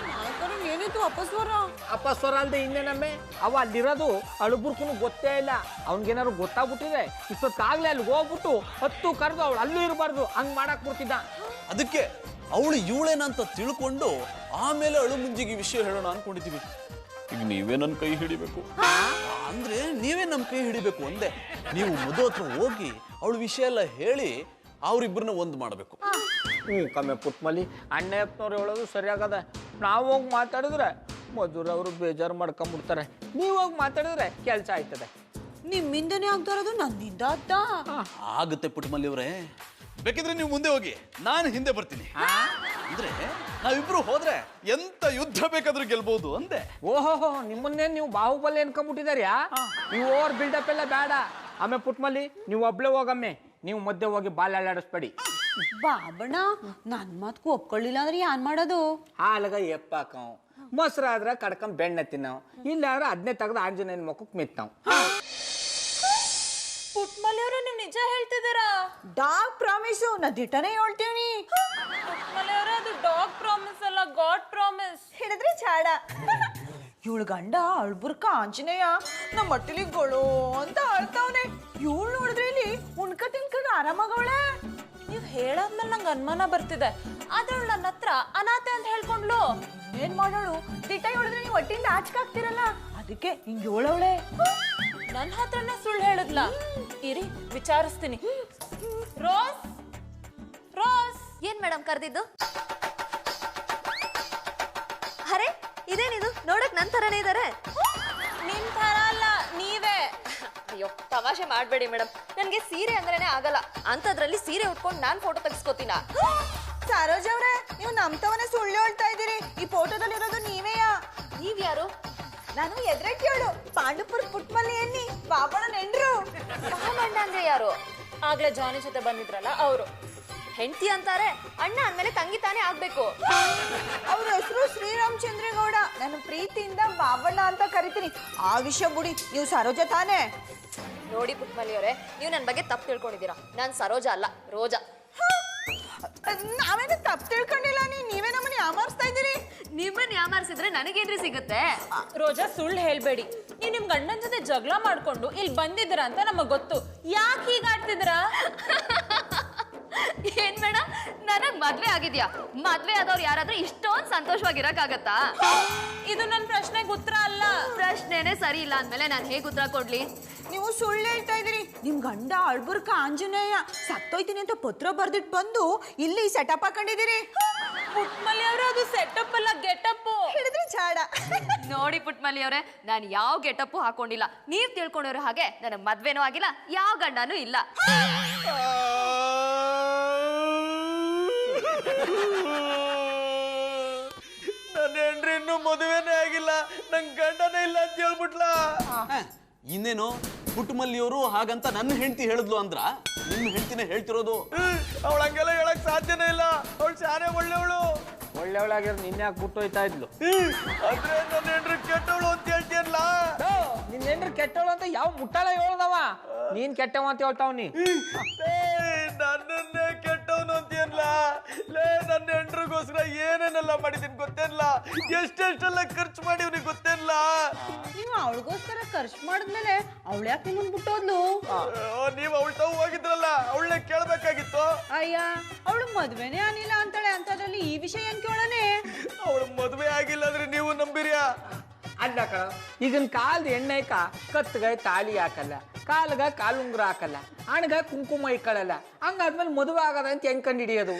ಏನಿತ್ತು ಅಪಸ್ವರ? ಅಪಸ್ವರ ಅಲ್ದೆ ಇನ್ನೇನಮ್ಮೆ, ಅವ ಅಲ್ಲಿರೋದು ಅಳುಬುರ್ಕು ಗೊತ್ತೇ ಇಲ್ಲ. ಅವ್ನಿಗೇನಾದ್ರು ಗೊತ್ತಾಗ್ಬಿಟ್ಟಿದೆ ಇಷ್ಟೊತ್ತಾಗ್ಲೇ ಅಲ್ಲಿಗೆ ಹೋಗ್ಬಿಟ್ಟು 10 ಕರೆದು ಅವಳು ಅಲ್ಲೂ ಇರಬಾರ್ದು, ಹಂಗ್ ಮಾಡಕ್ ಬಿಡ್ತಿದ್ದ. ಅದಕ್ಕೆ ಅವಳು ಇವಳೇನಂತ ತಿಳ್ಕೊಂಡು ಆಮೇಲೆ ಅಳು ಮುಂಜಿಗೆ ವಿಷಯ ಹೇಳೋಣ ಅನ್ಕೊಂಡಿದೀವಿ. ಈಗ ನೀವೇ ನನ್ನ ಕೈ ಹಿಡಿಬೇಕು. ಅಂದ್ರೆ ನೀವೇ ನಮ್ಮ ಕೈ ಹಿಡಿಬೇಕು ಅಂದೆ. ನೀವು ಮಧು ಹತ್ರ ಹೋಗಿ ಅವಳ ವಿಷಯ ಎಲ್ಲ ಹೇಳಿ ಅವ್ರಿಬ್ಬರನ್ನ ಒಂದು ಮಾಡಬೇಕು. ಕಮ್ಮಿ ಪುಟ್ಮಲ್ಲಿ, ಅಣ್ಣಪ್ಪನವ್ರು ಹೇಳೋದು ಸರಿಯಾಗದ. ನಾವು ಹೋಗಿ ಮಾತಾಡಿದ್ರೆ ಮಧುರ ಅವರು ಬೇಜಾರು ಮಾಡ್ಕೊಂಡ್ಬಿಡ್ತಾರೆ. ನೀವು ಹೋಗಿ ಮಾತಾಡಿದ್ರೆ ಕೆಲಸ ಆಯ್ತದೆ. ನಿಮ್ಮಿಂದನೇ ಆಗ್ತಾ ಇರೋದು ನನ್ನಿಂದ ಅದ್ದ. ಆಗುತ್ತೆ ಪುಟ್ಟಮಲ್ಲಿ ಅವರೇ, ಬೇಕಿದ್ರೆ ನೀವು ಮುಂದೆ ಹೋಗಿ, ನಾನು ಹಿಂದೆ ಬರ್ತೀನಿ. ಅಂದ್ರೆ ನಾವಿಬ್ರು ಹೋದ್ರೆ ಎಂತ ಯುದ್ಧ ಬೇಕಾದ್ರೂ ಗೆಲ್ಬಹುದು ಅಂದೆ. ಓಹೋ, ನಿಮ್ಮನ್ನೇ ನೀವು ಬಾಹುಬಲಿ ಅನ್ಕೊಂಡ್ಬಿಟ್ಟಿದಾರ್ಯಾ? ನೀವು ಓವರ್ ಬಿಲ್ಡಪ್ ಎಲ್ಲ ಬೇಡ. ಆಮೇಲೆ ಪುಟ್ಮಲ್ಲಿ ನೀವು ಒಬ್ಳೆ ಹೋಗಮ್ಮೆ, ನೀವು ಮಧ್ಯೆ ಹೋಗಿ ಬಾಲ್ ಆಡಾಡಿಸ್ಬೇಡಿ. ಬಾಬಣ್ಣ ನನ್ ಮಾತ್ಕು ಒಪ್ಕೊಳ್ಳಿಲ್ಲ ಅಂದ್ರೆ ಏನ್ ಮಾಡೋದು? ಹಾಲಗ ಎಪ್ಪಾಕವ್, ಮೊಸರಾದ್ರ ಕಡ್ಕೊಂಡ್ ಬೆಣ್ಣೆ ತಿನ್ನವ್, ಇಲ್ಲಾಂದ್ರೆ ಅದನ್ನೇ ತೆಗೆದು ಆಂಜನೇಯನ ಮುಖಕ್ಕೆ ಮೆತ್ತವ್. ಪುಟ್ಮಲಿ ಅವ್ರೆ, ನೀವು ನಿಜ ಹೇಳ್ತಿದ್ದೀರಾ? ಡಾಗ್ ಪ್ರಾಮಿಸು, ನಾ ದಿಟ್ಟನೇ ಹೇಳ್ತೀನಿ. ಪುಟ್ಮಲಿ ಅವ್ರೆ, ಅದು ಡಾಗ್ ಪ್ರಾಮಿಸ್ ಅಲ್ಲ, ಗಾಡ್ ಪ್ರಾಮಿಸ್. ಹಿಡಿದ್ರೆ ಚಾಡ. ಇವಳು ಗಂಡ ಅಳ್ಬುರ್ಕ ಆಂಜನೇಯ ನಮ್ಮ ಮಟ್ಟಿಲಿ ಗೊಳೋ ಅಂತ ಅಳ್ತಾವನೆ. ಇವಳು ನೋಡಿದ್ರೆ ಇಲ್ಲಿ ಉಣ್ಕ ತಿನ್ಕಂಡು ಆರಾಮಾಗವಳೆ. ನೀವ್ ಹೇಳಾದ್ಮೇಲೆ ನಂಗೆ ಅನುಮಾನ ಬರ್ತಿದೆ. ಆದ್ರೆ ನನ್ನ ಹತ್ರ ಅನಾಥೆ ಅಂತ ಹೇಳ್ಕೊಂಡ್ಲು. ಏನ್ ಮಾಡೋಳು? ದಿಟ್ಟ ಹೇಳಿದ್ರೆ ನೀವು ಒಟ್ಟಿಂದ ಆಚಕಾಗ್ತಿರಲ್ಲ, ಅದಕ್ಕೆ ಹಿಂಗೆ ಹೇಳವಳೆ. ನನ್ನ ಹತ್ರನೇ ಸುಳ್ಳು ಹೇಳಿದ್ಲ. ಇರಿ ವಿಚಾರಿಸ್ತೀನಿ. ರೋಸ್, ರೋಸ್. ಏನ್ ಮೇಡಮ್ ಕರೆದಿದ್ದು? ಅರೆ ಇದೇನಿದು, ನೋಡಕ್ ನನ್ ತರನೇ ಇದಾರೆ. ನಿಮ್ ತರ ಅಲ್ಲ, ನೀವೇ. ಅಯ್ಯೋ ತಮಾಷೆ ಮಾಡ್ಬೇಡಿ ಮೇಡಮ್, ನನ್ಗೆ ಸೀರೆ ಅಂದ್ರೇನೆ ಆಗಲ್ಲ. ಅಂತದ್ರಲ್ಲಿ ಸೀರೆ ಉಟ್ಕೊಂಡು ನಾನ್ ಫೋಟೋ ತೆಗಿಸ್ಕೋತೀನ. ಸರೋಜ್ ಅವ್ರೆ, ನೀವು ನಮ್ತವನೇ ಸುಳ್ಳು ಹೇಳ್ತಾ ಇದ್ದೀರಿ. ಈ ಫೋಟೋದಲ್ಲಿ ಇರೋದು ನೀವೇಯಾ? ನೀವ್ ಯಾರು? ನಾನು ಎದ್ರಟ್ಟಿಯೋಳು, ಪಾಂಡುಪುರ ಪುಟ್ಮಲ್ಲಿ ಎನ್ನಿ ಬಾಬಣ್ಣ ನೆಂಡ್ರು. ಮಹಾಮಂಡ ಅಂದ್ರೆ ಯಾರು? ಆಗ್ಲೇ ಜಾನಿ ಜೊತೆ ಬಂದಿದ್ರಲ್ಲ ಅವರು. ಹೆಂಡತಿ ಅಂತಾರೆ, ಅಣ್ಣ ಅಂದ್ಮೇಲೆ ತಂಗಿ ತಾನೇ ಆಗ್ಬೇಕು. ಅವ್ರ ಹೆಸರು ಶ್ರೀರಾಮಚಂದ್ರೇಗೌಡ. ನಾನು ಪ್ರೀತಿಯಿಂದ ಬಾಬಣ್ಣ ಅಂತ ಕರಿತೀನಿ. ಆ ವಿಷಯ ಬಿಡಿ, ನೀವು ಸರೋಜ ತಾನೇ? ನೋಡಿ ಪುಟ್ಮಲಿ ಅವರೇ, ನೀವು ನನ್ನ ಬಗ್ಗೆ ತಪ್ಪು ತಿಳ್ಕೊಂಡಿದ್ದೀರಾ. ನಾನು ಸರೋಜ ಅಲ್ಲ, ರೋಜಾ. ನಾವೇನು ತಪ್ಪು ತಿಳ್ಕೊಂಡಿಲ್ಲ, ನೀವೇ ನಮ್ಮನ್ನ ಯಾಮಾರಿಸ್ತಾ ಇದ್ದೀರಿ. ನಿಮ್ಮನ್ನ ಯಾಮಾರಿಸಿದ್ರೆ ನನಗೇನ್ರಿ ಸಿಗುತ್ತೆ? ರೋಜಾ, ಸುಳ್ಳು ಹೇಳ್ಬೇಡಿ. ನೀವು ನಿಮ್ ಗಂಡನ ಜೊತೆ ಜಗಳ ಮಾಡ್ಕೊಂಡು ಇಲ್ಲಿ ಬಂದಿದ್ದೀರಾ ಅಂತ ನಮಗ್ ಗೊತ್ತು. ಯಾಕೆ ಹೀಗಾಡ್ತಿದ್ದೀರಾ? ಏನ್ ಮೇಡಮ್, ನನಗ್ ಮದ್ವೆ ಆಗಿದ್ಯಾ? ಮದ್ವೆ ಆದವ್ರು ಯಾರಾದ್ರೂ ಇಷ್ಟೊಂದು ಸಂತೋಷವಾಗಿರಕ್ಕಾಗತ್ತಾ? ಇದು ನನ್ನ ಪ್ರಶ್ನೆಗೆ ಉತ್ತರ ಅಲ್ಲ. ಪ್ರಶ್ನೆನೇ ಸರಿ ಇಲ್ಲ ಅಂದ್ಮೇಲೆ ನಾನು ಹೇಗೆ ಉತ್ತರ ಕೊಡ್ಲಿ? ನೀವು ಸುಳ್ಳು ಹೇಳ್ತಾ ಇದ್ದೀರಿ. ನಿಮ್ ಗಂಡ ಅಳ್ಬುರ್ಕ ಆಂಜನೇಯ ಸತ್ತೋಯ್ತೀನಿ ಅಂತ ಪತ್ರ ಬರ್ದಿಟ್ಟು ಬಂದು ಇಲ್ಲಿ ಸೆಟಪ್ ಹಾಕೊಂಡಿದ್ದೀರಿ. ಪುಟ್ಮಲಿ ಅವ್ರೆ, ಅದು ಸೆಟಪ್ ಅಲ್ಲ, ಗೆಟಪ್. ಹಿಡಿದ್ರೆ ಚಾಡ. ನೋಡಿ ಪುಟ್ಮಲಿ ಅವರೇ, ನಾನು ಯಾವ ಗೆಟಪ್ಪು ಹಾಕೊಂಡಿಲ್ಲ. ನೀವ್ ತಿಳ್ಕೊಂಡಿರೋ ಹಾಗೆ ನನಗ್ ಮದ್ವೆನೂ ಆಗಿಲ್ಲ, ಯಾವ ಗಂಡನೂ ಇಲ್ಲ. ನನ್ನ ಹೆಂಡ್ರಿ ಇನ್ನೂ ಮದುವೆನೇ ಆಗಿಲ್ಲ, ನಂಗೆ ಗಂಡನೇ ಇಲ್ಲ ಅಂತ ಹೇಳ್ಬಿಟ್ಲ. ಇನ್ನೇನು ಪುಟ್ಟಮಲ್ಲಿಯವರು ಹಾಗಂತ ನನ್ನ ಹೆಂಡತಿ ಹೇಳಿದ್ಲು ಅಂದ್ರ? ನಿಮ್ಮ ಹೆಂಡತಿನೇ ಹೇಳ್ತಿರೋದು. ಅವಳು ಹಂಗೆಲ್ಲ ಹೇಳಕ್ ಸಾಧ್ಯನೇ ಇಲ್ಲ. ಅವಳು ಶಾನೆ ಒಳ್ಳೆವಳು. ಒಳ್ಳೆಯವಳಾಗಿರೋ ನಿನ್ನೆ ಯಾಕೆ ಬಿಟ್ಟು ಹೋಯ್ತಾ ಇದ್ಲು? ಆದ್ರೆ ನನ್ನ ಹೆಂಡ್ರಿ ಕೆಟ್ಟವಳು ಅಂತ ಹೇಳ್ತೀಯಲ್ಲ. ನಿನ್ನ ಹೆಂಡ್ರಿ ಕೆಟ್ಟವಳು ಅಂತ ಯಾವ ಮುಟ್ಟಾಳ ಹೇಳ್ದವ? ನೀನ್ ಕೆಟ್ಟವ ಅಂತ ಹೇಳ್ತಾವ್ನಿ. ನನ್ನನ್ನೇ ಕೆಟ್ಟವನು ಅಂತೀಯಲ್ಲ. ಲೇ, ನನ್ನ ಹೆಂಡ್ರಿಗೋಸ್ಕರ ಏನೇನೆಲ್ಲ ಮಾಡಿದೀನಿ ಗೊತ್ತೇನಿಲ್ಲ, ಎಷ್ಟೆಷ್ಟೆಲ್ಲ ಖರ್ಚು ಮಾಡಿವ್ನಿ ಗೊತ್ತೇನಿಲ್ಲ. ನೀವು ಅವಳಿಗೋಸ್ಕರ ಖರ್ಚು ಮಾಡಿದ್ಮೇಲೆ ಅವಳು ಯಾಕೆ ನಿಮ್ಮನ್ ಬಿಟ್ಟೋದ್ಲು? ನೀವು ಅವಳ ತಾವು ಹೋಗಿದ್ರಲ್ಲ, ಅವಳನ್ನೇ ಕೇಳ್ಬೇಕಾಗಿತ್ತು. ಅಯ್ಯ, ಅವಳು ಮದ್ವೆನೇ ಆಗಿಲ್ಲ ಅಂತಾಳೆ, ಅಂತದ್ರಲ್ಲಿ ಈ ವಿಷಯ ಏನ್ ಕೇಳನೆ? ಅವಳು ಮದುವೆ ಆಗಿಲ್ಲ ಅಂದ್ರೆ ನೀವು ನಂಬಿರಿಯಾ? ಅಲ್ಲ ಕಣ, ಈಗಿನ ಕಾಲದ ಎಣ್ಣೆಕ ಕತ್ಗ ತಾಳಿ ಹಾಕಲ್ಲ, ಕಾಲ್ಗ ಕಾಲುಂಗ್ರ ಹಾಕಲ್ಲ, ಹಣ್ಗ ಕುಂಕುಮ ಇಕ್ಕಳಲ್ಲ. ಹಂಗಾದ್ಮೇಲೆ ಮದುವೆ ಆಗದ ಅಂತ ಹೆಂಗ್ ಕಂಡು ಹಿಡಿಯೋದು?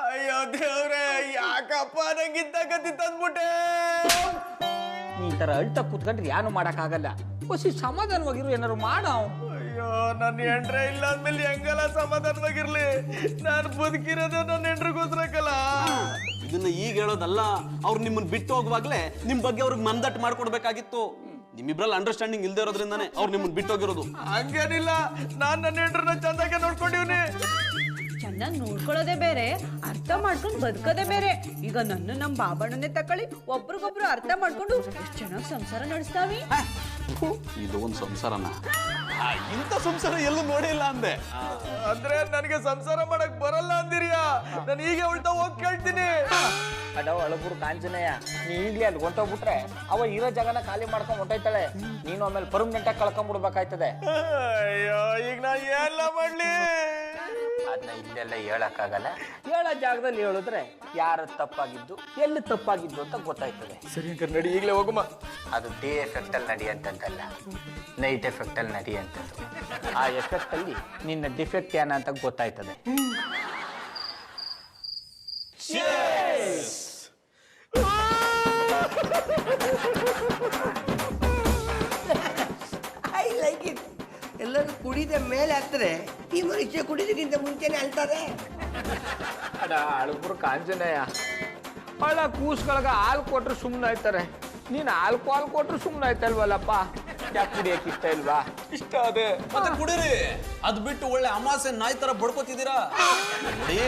ಅಯ್ಯೋ ದೇವ್ರೆ, ಯಾಕಪ್ಪ ನಂಗಿಂತ ಗತಿ ತಂದ್ಬಿಟ್ಟೆ? ಈ ತರ ಅಳ್ತಾ ಕೂತ್ಕೊಂಡ್ರೆ ಏನು ಮಾಡಕ್ಕಾಗಲ್ಲ. ಹೊಸಿ ಸಮಾಧಾನವಾಗಿರು, ಏನಾರು ಮಾಡೋ. ಅಯ್ಯೋ, ನನ್ನ ಹೆಂಡ್ರೆ ಇಲ್ಲ ಅಂದ್ಮೇಲೆ ಹೆಂಗಲ್ಲ ಸಮಾಧಾನವಾಗಿರ್ಲಿ? ನಾನು ಬದುಕಿರೋದು ನನ್ನ ಹೆಂಡ್ರಿಗೋಸ್ಕರಕ್ಕಲ್ಲ. ಇದನ್ನ ಈಗ ಹೇಳೋದಲ್ಲ, ಅವ್ರು ನಿಮ್ಮನ್ನ ಬಿಟ್ಟು ಹೋಗುವಾಗ್ಲೇ ನಿಮ್ ಬಗ್ಗೆ ಅವ್ರಿಗೆ ಮನದಟ್ಟು ಮಾಡ್ಕೊಡ್ಬೇಕಾಗಿತ್ತು. ನಿಮ್ಮಿಬ್ರಲ್ಲಿ ಅಂಡರ್ಸ್ಟ್ಯಾಂಡಿಂಗ್ ಇಲ್ದೇ ಇರೋದ್ರಿಂದಾನೆ ಅವ್ರು ನಿಮ್ಮನ್ನ ಬಿಟ್ಟು ಹೋಗಿರೋದು. ಹಂಗೇನಿಲ್ಲ, ನಾನ್ ನನ್ನ ಹೆಂಡ್ರನ್ನ ಚಂದಾಗೆ ನೋಡ್ಕೊಂಡಿವ್ನಿ. ಚೆನ್ನಾಗಿ ನೋಡ್ಕೊಳ್ಳೋದೇ ಬೇರೆ, ಅರ್ಥ ಮಾಡ್ಕೊಂಡು ಬದುಕೋದೇ ಬೇರೆ. ಈಗ ನನ್ನ ನಮ್ಮ ಬಾಬಣ್ಣನೇ ತಕೊಳ್ಳಿ, ಒಬ್ರಿಗೊಬ್ರು ಅರ್ಥ ಮಾಡ್ಕೊಂಡು ಎಷ್ಟು ಚೆನ್ನಾಗಿ ಸಂಸಾರ ನಡೆಸ್ತಾವಿ. ಇದು ಒಂದು ಸಂಸಾರನ? ಇಂಥ ಸಂಸಾರ ಎಲ್ಲೂ ನೋಡಿಲ್ಲ ಅಂದೆ. ಅಂದ್ರೆ ನನಗೆ ಸಂಸಾರ ಮಾಡಕ್ ಬರಲ್ಲ ಅಂದಿರಿಯಾ? ನಾನು ಈಗ ಉಲ್ಟಾ ಹೋಗಿ ಕೇಳ್ತೀನಿ. ಅಡವ ಅಳಬುರು ಕಾಂಚನಯ್ಯ, ನೀ ಈಗ್ಲೇ ಅಲ್ಲಿ ಹೊಂಟೋಗ್ಬಿಟ್ರೆ ಅವ ಇರೋ ಜಾಗನ ಖಾಲಿ ಮಾಡ್ಕೊಂಡ್ ಹೊಂಟೋಯ್ತಾಳೆ. ನೀನು ಆಮೇಲೆ ಪರ್ಮನೆಂಟ್ ಆಗಿ ಕಳ್ಕೊಂಡ್ಬಿಡ್ಬೇಕಾಯ್ತದೆ. ಅಯ್ಯೋ, ಈಗ ನಾ ಎಲ್ಲ ಮಾಡ್ಲಿ? ಅದನ್ನ ಇಲ್ಲೆಲ್ಲ ಹೇಳಕ್ಕಾಗಲ್ಲ. ಹೇಳೋ ಜಾಗದಲ್ಲಿ ಹೇಳಿದ್ರೆ ಯಾರು ತಪ್ಪಾಗಿದ್ದು ಎಲ್ಲಿ ತಪ್ಪಾಗಿದ್ದು ಅಂತ ಗೊತ್ತಾಯ್ತದೆ. ಸರಿ ಅಂಕರ್, ನಡಿ ಈಗಲೇ ಹೋಗುಮ. ಅದು ಡೇ ಎಫೆಕ್ಟ್ ಅಲ್ಲಿ ನಡೆಯಂತದ್ದಲ್ಲ, ನೈಟ್ ಎಫೆಕ್ಟ್ ಅಲ್ಲಿ ನಡೆಯಂತದ್ದು. ಆ ಎಫೆಕ್ಟ್ ಅಲ್ಲಿ ನಿನ್ನ ಡಿಫೆಕ್ಟ್ ಏನ ಅಂತ ಗೊತ್ತಾಯ್ತದೆ. I like it. ಕುಡಿದ ಮೇಲೆ ಹತ್ತರೆ ಈ ಮನುಷ್ಯ ಕುಡಿಯೋದಕ್ಕಿಂತ ಮುಂಚೆನೆ ಅಳ್ತಾರೆ. ಅಡ ಅಳಬುರ್ ಕಾಂಜನೇಯ ಅಳ ಕೂಸ್ಗಳಿಗೆ ಹಾಲು ಕೊಟ್ರೆ ಸುಮ್ಮನೆ ಆಯ್ತಾರೆ, ನೀನು ಆಲ್ಕೋಹಾಲ್ ಕೊಟ್ರೆ ಸುಮ್ಮನೆ ಆಯ್ತಲ್ವಲ್ಲಪ್ಪ. ಯಾಕೆ ಕುಡಿಯಕ್ಕೆ ಇಷ್ಟ ಇಲ್ವಾ? ಇಷ್ಟ ಅದೇ. ಮತ್ತೆ ಕುಡೀರಿ, ಅದ್ ಬಿಟ್ಟು ಒಳ್ಳೆ ಅಮಾಸೆ ನಾಯಿ ತರ ಬಡ್ಕೋತಿದ್ದೀರಾ. ನೋಡಿ,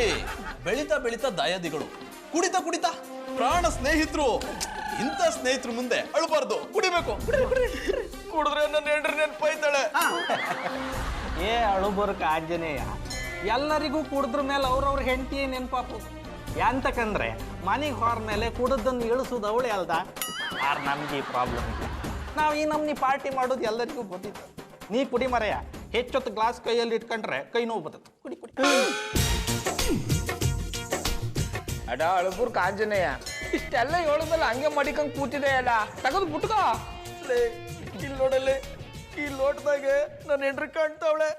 ಬೆಳಿತಾ ಬೆಳಿತಾ ದಾಯಾದಿಗಳು, ಕುಡಿತಾ ಕುಡಿತಾ ಪ್ರಾಣ ಸ್ನೇಹಿತರು. ಇಂಥ ಸ್ನೇಹಿತರು ಮುಂದೆ ಅಳಬಾರ್ದು, ಕುಡಿಬೇಕು. ಕುಡಿದ್ರೆ ನನ್ನ ಹೆಂಡ್ರಿ ನೆನಪಾಯ್ತಾಳೆ. ಏ ಅಳುಬರ್ಕ ಆಂಜನೇಯ, ಎಲ್ಲರಿಗೂ ಕುಡಿದ್ರ ಮೇಲೆ ಅವ್ರವ್ರ ಹೆಂಡತಿ ನೆನಪಾಪು. ಎಂತಕಂದ್ರೆ ಮನೆಗೆ ಹೊರ ಮೇಲೆ ಕುಡಿದನ್ನು ಇಳಿಸೋದು ಅವಳೆ ಅಲ್ದ. ಆರ್ ನಮ್ಗೆ ಈ ಪ್ರಾಬ್ಲಮ್ ಇಲ್ಲ. ನಾವು ಈ ನಮ್ನಿ ಪಾರ್ಟಿ ಮಾಡೋದು ಎಲ್ಲರಿಗೂ ಗೊತ್ತಿತ್ತು. ನೀ ಕುಡಿ ಮರೆಯ, ಹೆಚ್ಚೊತ್ತು ಗ್ಲಾಸ್ ಕೈಯಲ್ಲಿ ಇಟ್ಕೊಂಡ್ರೆ ಕೈ ನೋವು ಬರ್ತದೆ. ಕುಡಿ ಕುಡಿ. ಅಡ ಅಳಬುರ್ ಕಾಂಜನೇಯ, ಇಷ್ಟೆಲ್ಲ ಹೇಳಿದ್ಮೇಲೆ ಹಂಗೆ ಮಡಿಕಂಗ್ ಕೂತಿದೆ ಅಲ್ಲ, ತೆಗೆದು ಬಿಟ್ಕೋ. ಇಲ್ಲಿ ನೋಡಲೆ, ಈ ಲೋಟದಾಗೆ ನನ್ನ ಹೆಂಡ್ರಿ ಕಾಣ್ತಾವಳೆ.